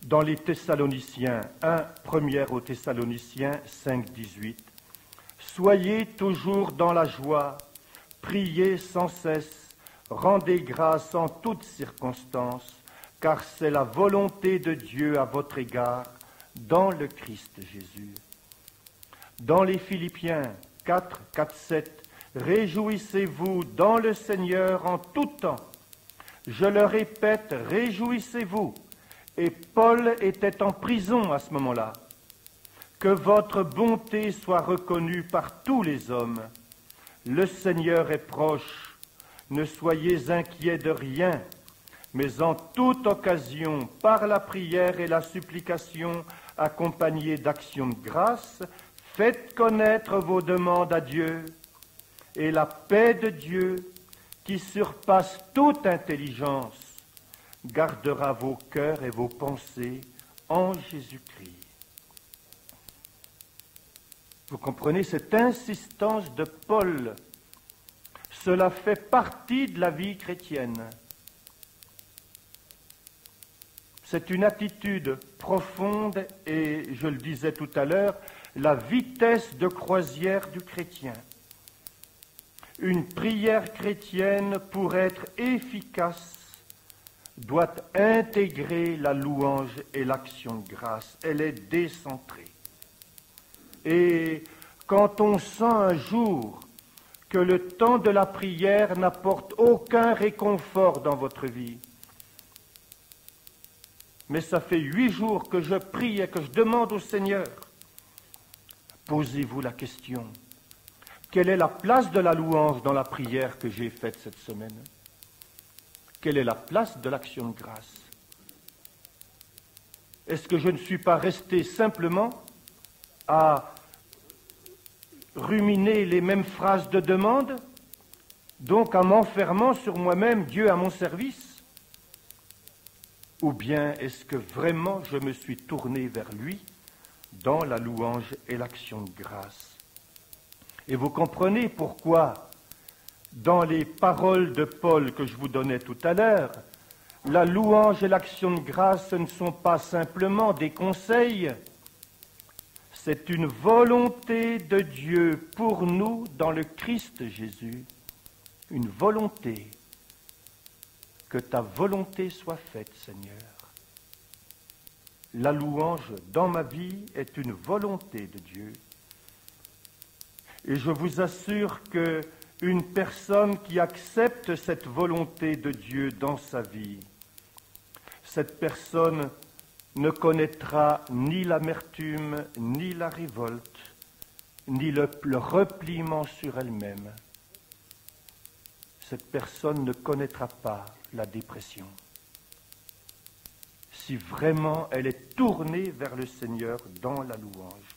dans les Thessaloniciens 1, 1 aux Thessaloniciens 5, 18. Soyez toujours dans la joie, priez sans cesse, rendez grâce en toutes circonstances, car c'est la volonté de Dieu à votre égard dans le Christ Jésus. Dans les Philippiens 4, 4, 7, réjouissez-vous dans le Seigneur en tout temps. Je le répète, réjouissez-vous. Et Paul était en prison à ce moment-là. Que votre bonté soit reconnue par tous les hommes. Le Seigneur est proche. Ne soyez inquiets de rien, mais en toute occasion, par la prière et la supplication, accompagnées d'actions de grâce, faites connaître vos demandes à Dieu, et la paix de Dieu, qui surpasse toute intelligence, gardera vos cœurs et vos pensées en Jésus-Christ. Vous comprenez cette insistance de Paul? Cela fait partie de la vie chrétienne. C'est une attitude profonde et, je le disais tout à l'heure, la vitesse de croisière du chrétien. Une prière chrétienne, pour être efficace, doit intégrer la louange et l'action de grâce. Elle est décentrée. Et quand on sent un jour que le temps de la prière n'apporte aucun réconfort dans votre vie, mais ça fait 8 jours que je prie et que je demande au Seigneur, posez-vous la question, quelle est la place de la louange dans la prière que j'ai faite cette semaine? Quelle est la place de l'action de grâce? Est-ce que je ne suis pas resté simplement à ruminer les mêmes phrases de demande, donc en m'enfermant sur moi-même, Dieu à mon service? Ou bien est-ce que vraiment je me suis tourné vers lui dans la louange et l'action de grâce? Et vous comprenez pourquoi, dans les paroles de Paul que je vous donnais tout à l'heure, la louange et l'action de grâce, ce ne sont pas simplement des conseils, c'est une volonté de Dieu pour nous dans le Christ Jésus, une volonté. Que ta volonté soit faite, Seigneur. La louange dans ma vie est une volonté de Dieu. Et je vous assure qu'une personne qui accepte cette volonté de Dieu dans sa vie, cette personne ne connaîtra ni l'amertume, ni la révolte, ni le repliement sur elle-même. Cette personne ne connaîtra pas la dépression. Si vraiment elle est tournée vers le Seigneur dans la louange,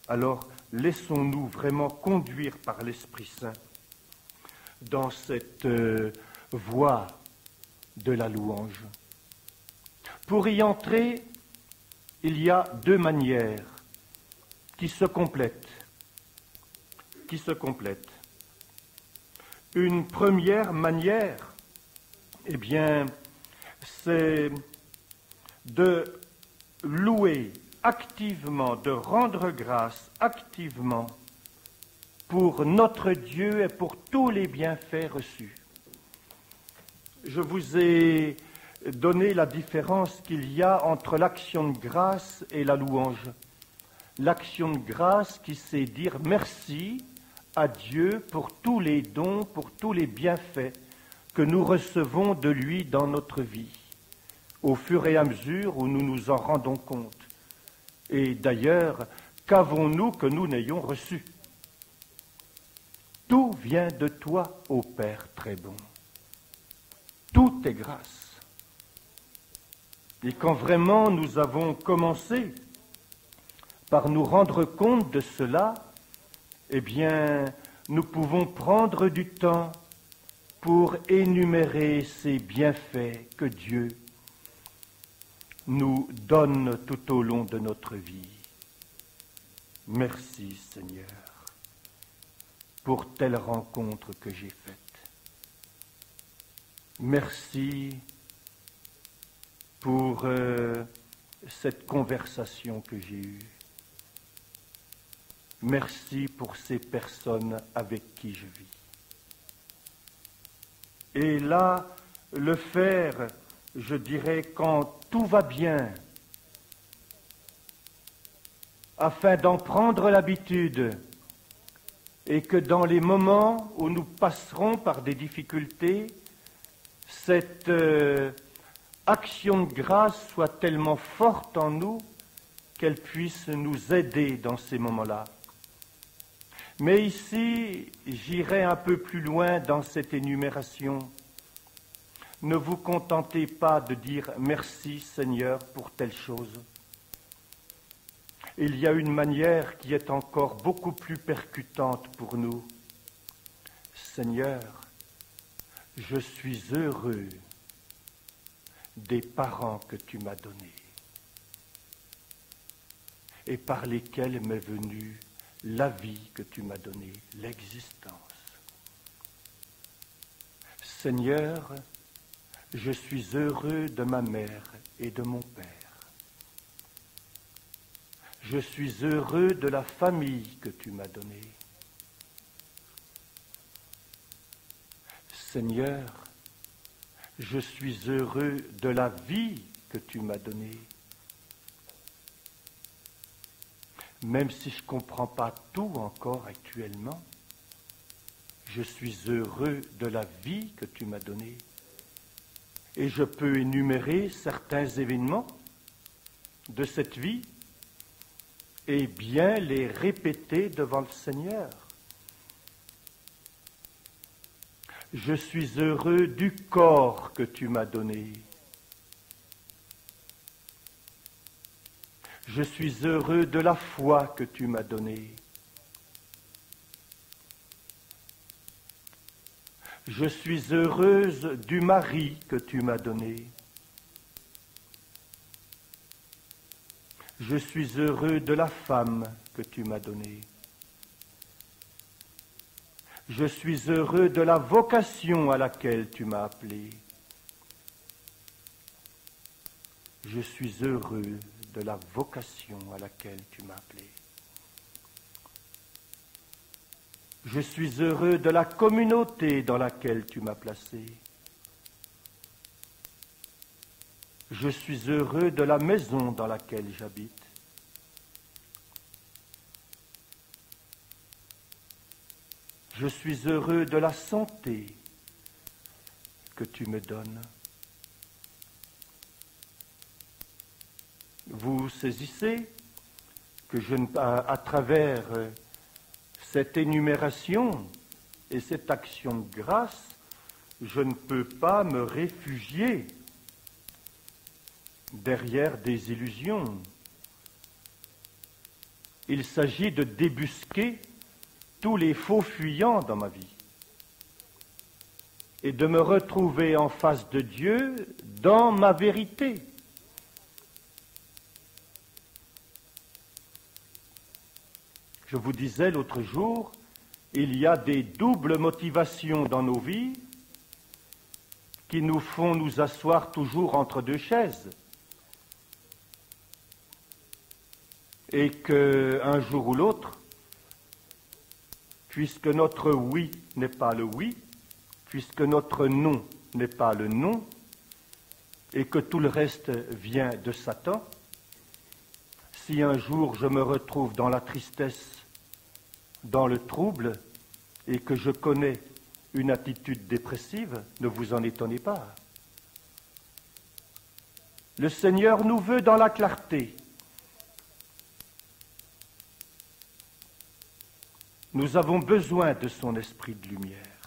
alors laissons-nous vraiment conduire par l'Esprit Saint dans cette voie de la louange. Pour y entrer, il y a 2 manières qui se complètent. Une première manière, eh bien, c'est de louer activement, de rendre grâce activement pour notre Dieu et pour tous les bienfaits reçus. Je vous ai donné la différence qu'il y a entre l'action de grâce et la louange. L'action de grâce qui sait dire merci à Dieu pour tous les dons, pour tous les bienfaits que nous recevons de lui dans notre vie, au fur et à mesure où nous nous en rendons compte. Et d'ailleurs, qu'avons-nous que nous n'ayons reçu? Tout vient de toi, ô Père très bon. Tout est grâce. Et quand vraiment nous avons commencé par nous rendre compte de cela, eh bien, nous pouvons prendre du temps pour énumérer ces bienfaits que Dieu nous donne tout au long de notre vie. Merci, Seigneur, pour telle rencontre que j'ai faite. Merci pour cette conversation que j'ai eue. Merci pour ces personnes avec qui je vis. Et là, le faire, je dirais, quand tout va bien, afin d'en prendre l'habitude, et que dans les moments où nous passerons par des difficultés, cette action de grâce soit tellement forte en nous qu'elle puisse nous aider dans ces moments-là. Mais ici, j'irai un peu plus loin dans cette énumération. Ne vous contentez pas de dire « Merci Seigneur pour telle chose ». Il y a une manière qui est encore beaucoup plus percutante pour nous. « Seigneur, je suis heureux des parents que tu m'as donnés et par lesquels m'est venue la vie que tu m'as donnée, l'existence. Seigneur, je suis heureux de ma mère et de mon père. Je suis heureux de la famille que tu m'as donnée. Seigneur, je suis heureux de la vie que tu m'as donnée. Même si je ne comprends pas tout encore actuellement, je suis heureux de la vie que tu m'as donnée. Et je peux énumérer certains événements de cette vie et bien les répéter devant le Seigneur. Je suis heureux du corps que tu m'as donné. Je suis heureux de la foi que tu m'as donnée. Je suis heureuse du mari que tu m'as donné. Je suis heureux de la femme que tu m'as donnée. Je suis heureux de la vocation à laquelle tu m'as appelé. Je suis heureux de la vocation à laquelle tu m'as appelé. Je suis heureux de la communauté dans laquelle tu m'as placé. Je suis heureux de la maison dans laquelle j'habite. Je suis heureux de la santé que tu me donnes. Vous saisissez que à travers cette énumération et cette action de grâce, je ne peux pas me réfugier derrière des illusions. Il s'agit de débusquer tous les faux fuyants dans ma vie et de me retrouver en face de Dieu dans ma vérité. Je vous disais l'autre jour, il y a des doubles motivations dans nos vies qui nous font nous asseoir toujours entre deux chaises. Et qu'un jour ou l'autre, puisque notre oui n'est pas le oui, puisque notre non n'est pas le non, et que tout le reste vient de Satan, si un jour je me retrouve dans la tristesse, dans le trouble, et que je connais une attitude dépressive, ne vous en étonnez pas. Le Seigneur nous veut dans la clarté. Nous avons besoin de son esprit de lumière.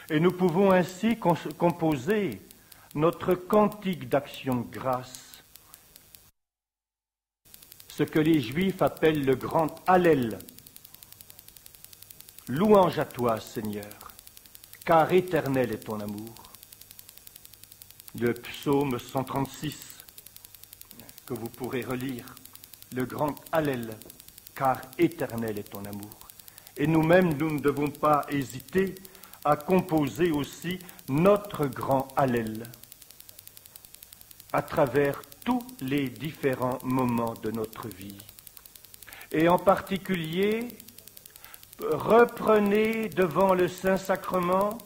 Et nous pouvons ainsi composer notre cantique d'action de grâce, ce que les Juifs appellent le grand Hallel. Louange à toi, Seigneur, car éternel est ton amour. Le psaume 136, que vous pourrez relire, le grand Hallel, car éternel est ton amour. Et nous-mêmes, nous ne devons pas hésiter à composer aussi notre grand Hallel à travers tous les différents moments de notre vie. Et en particulier, reprenez devant le Saint-Sacrement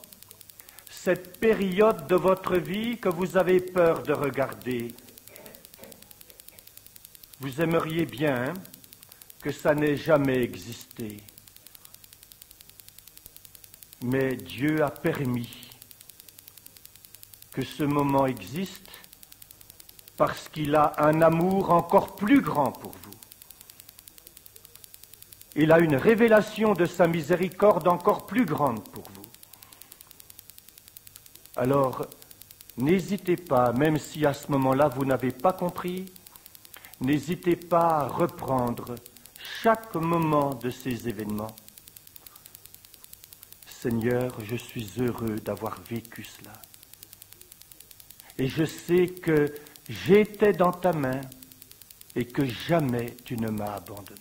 cette période de votre vie que vous avez peur de regarder. Vous aimeriez bien que ça n'ait jamais existé. Mais Dieu a permis que ce moment existe parce qu'il a un amour encore plus grand pour vous. Il a une révélation de sa miséricorde encore plus grande pour vous. Alors, n'hésitez pas, même si à ce moment-là vous n'avez pas compris, n'hésitez pas à reprendre chaque moment de ces événements. Seigneur, je suis heureux d'avoir vécu cela. Et je sais que j'étais dans ta main et que jamais tu ne m'as abandonné.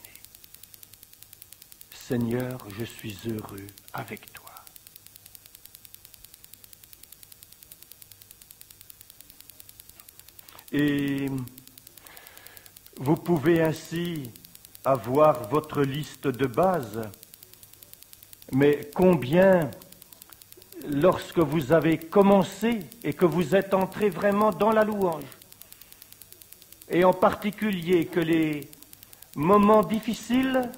Seigneur, je suis heureux avec toi. Et vous pouvez ainsi avoir votre liste de base, mais combien, lorsque vous avez commencé et que vous êtes entré vraiment dans la louange, et en particulier que les moments difficiles,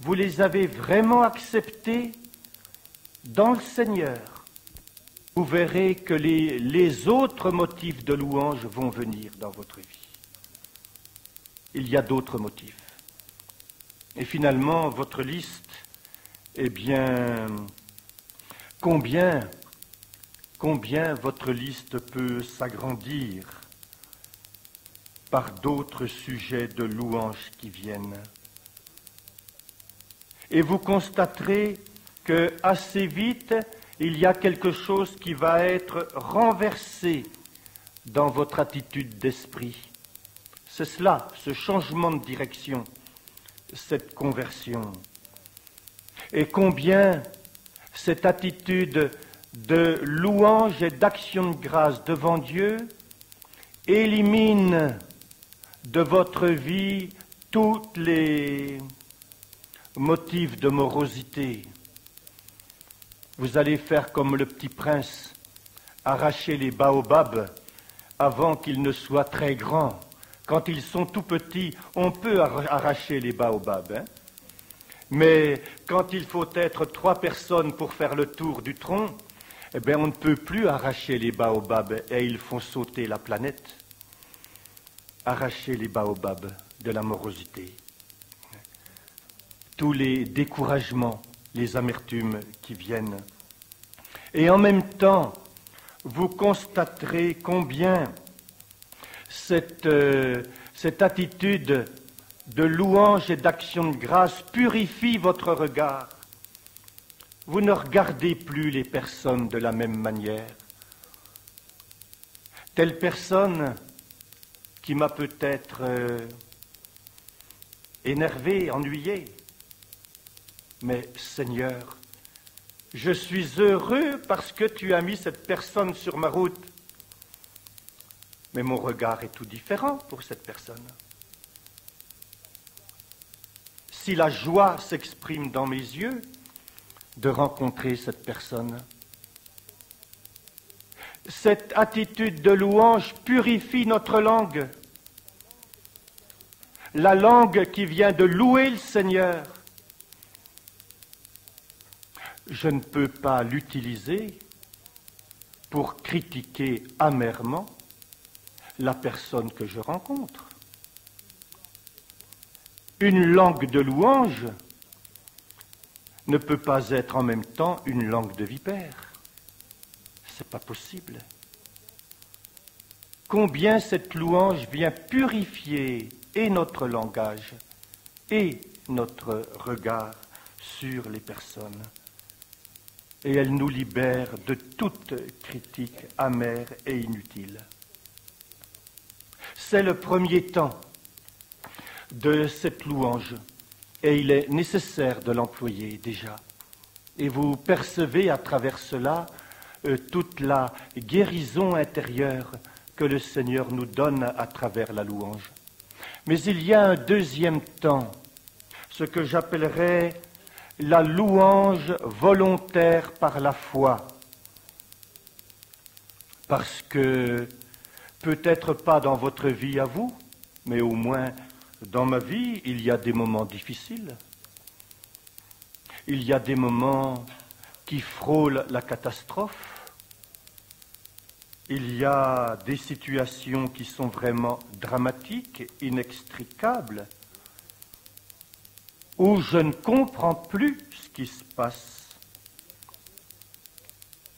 vous les avez vraiment acceptés dans le Seigneur, vous verrez que les autres motifs de louange vont venir dans votre vie. Il y a d'autres motifs. Et finalement, votre liste, eh bien, combien votre liste peut s'agrandir par d'autres sujets de louange qui viennent. Et vous constaterez que assez vite, il y a quelque chose qui va être renversé dans votre attitude d'esprit. C'est cela, ce changement de direction, cette conversion. Et combien cette attitude de louange et d'action de grâce devant Dieu élimine de votre vie tous les motifs de morosité. Vous allez faire comme le petit prince, arracher les baobabs avant qu'ils ne soient très grands. Quand ils sont tout petits, on peut arracher les baobabs, hein? Mais quand il faut être 3 personnes pour faire le tour du tronc, eh bien on ne peut plus arracher les baobabs et ils font sauter la planète. Arracher les baobabs de la morosité. Tous les découragements, les amertumes qui viennent. Et en même temps, vous constaterez combien cette attitude de louange et d'action de grâce purifie votre regard. Vous ne regardez plus les personnes de la même manière. Telle personne qui m'a peut-être énervé, ennuyé, mais Seigneur, je suis heureux parce que tu as mis cette personne sur ma route. Mais mon regard est tout différent pour cette personne. Si la joie s'exprime dans mes yeux de rencontrer cette personne, cette attitude de louange purifie notre langue. La langue qui vient de louer le Seigneur. Je ne peux pas l'utiliser pour critiquer amèrement la personne que je rencontre. Une langue de louange ne peut pas être en même temps une langue de vipère. C'est pas possible. Combien cette louange vient purifier et notre langage et notre regard sur les personnes. Et elle nous libère de toute critique amère et inutile. C'est le premier temps de cette louange et il est nécessaire de l'employer déjà. Et vous percevez à travers cela toute la guérison intérieure que le Seigneur nous donne à travers la louange. Mais il y a un deuxième temps, ce que j'appellerais la louange volontaire par la foi. Parce que, peut-être pas dans votre vie à vous, mais au moins dans ma vie, il y a des moments difficiles. Il y a des moments qui frôlent la catastrophe. Il y a des situations qui sont vraiment dramatiques, inextricables, où je ne comprends plus ce qui se passe.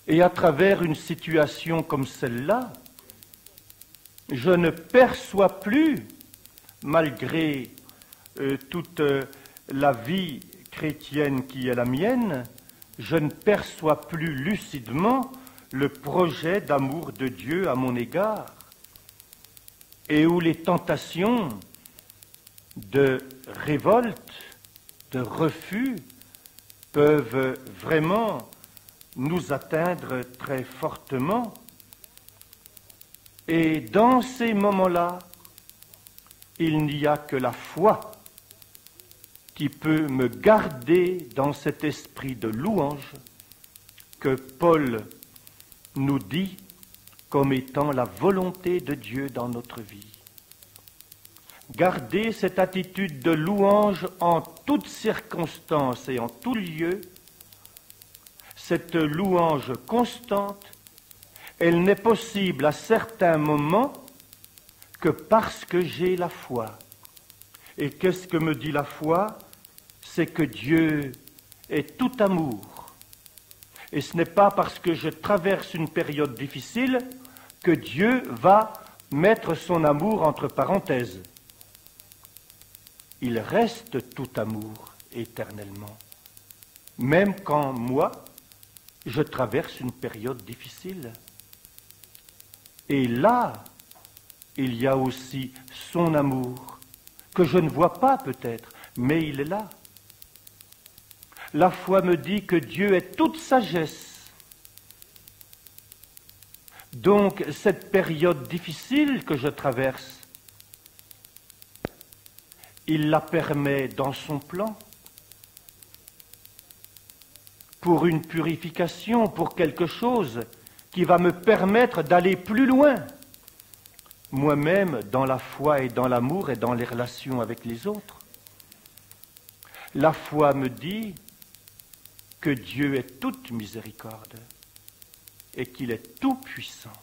Et à travers une situation comme celle-là, je ne perçois plus, malgré toute la vie chrétienne qui est la mienne, je ne perçois plus lucidement le projet d'amour de Dieu à mon égard, et où les tentations de révolte, de refus, peuvent vraiment nous atteindre très fortement. Et dans ces moments-là, il n'y a que la foi qui peut me garder dans cet esprit de louange que Paul nous dit comme étant la volonté de Dieu dans notre vie. Garder cette attitude de louange en toutes circonstances et en tout lieu, cette louange constante, elle n'est possible à certains moments que parce que j'ai la foi. Et qu'est-ce que me dit la foi? C'est que Dieu est tout amour. Et ce n'est pas parce que je traverse une période difficile que Dieu va mettre son amour entre parenthèses. Il reste tout amour éternellement, même quand moi, je traverse une période difficile. Et là, il y a aussi son amour, que je ne vois pas peut-être, mais il est là. La foi me dit que Dieu est toute sagesse. Donc, cette période difficile que je traverse, il la permet dans son plan, pour une purification, pour quelque chose qui va me permettre d'aller plus loin, moi-même dans la foi et dans l'amour et dans les relations avec les autres. La foi me dit que Dieu est toute miséricorde et qu'il est tout puissant.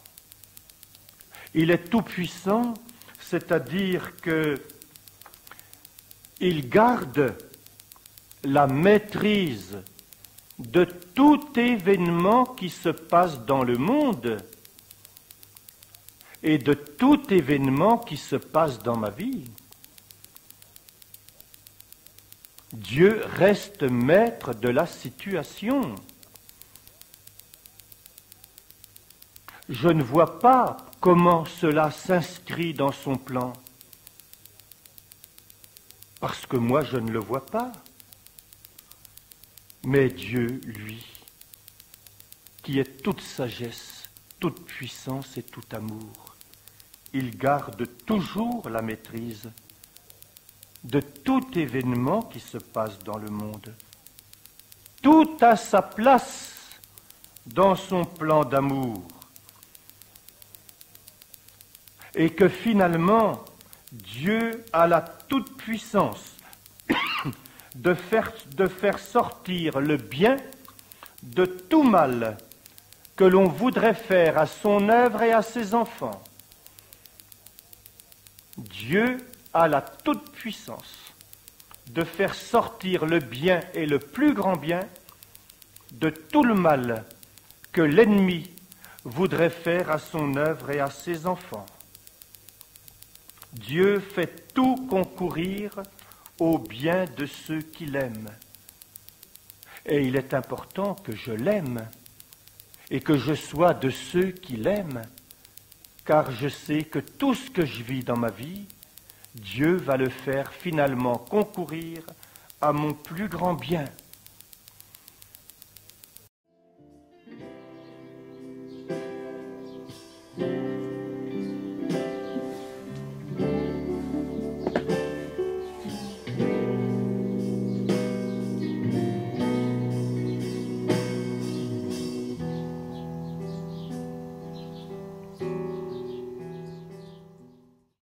Il est tout puissant, c'est-à-dire que il garde la maîtrise de tout événement qui se passe dans le monde et de tout événement qui se passe dans ma vie. Dieu reste maître de la situation. Je ne vois pas comment cela s'inscrit dans son plan, parce que moi je ne le vois pas. Mais Dieu, lui, qui est toute sagesse, toute puissance et tout amour, il garde toujours la maîtrise de tout événement qui se passe dans le monde. Tout a sa place dans son plan d'amour. Et que finalement, Dieu a la toute-puissance de faire sortir le bien de tout mal que l'on voudrait faire à son œuvre et à ses enfants. Dieu a la toute-puissance de faire sortir le bien et le plus grand bien de tout le mal que l'ennemi voudrait faire à son œuvre et à ses enfants. Dieu fait tout concourir au bien de ceux qui l'aiment. Et il est important que je l'aime et que je sois de ceux qui l'aiment, car je sais que tout ce que je vis dans ma vie, Dieu va le faire finalement concourir à mon plus grand bien.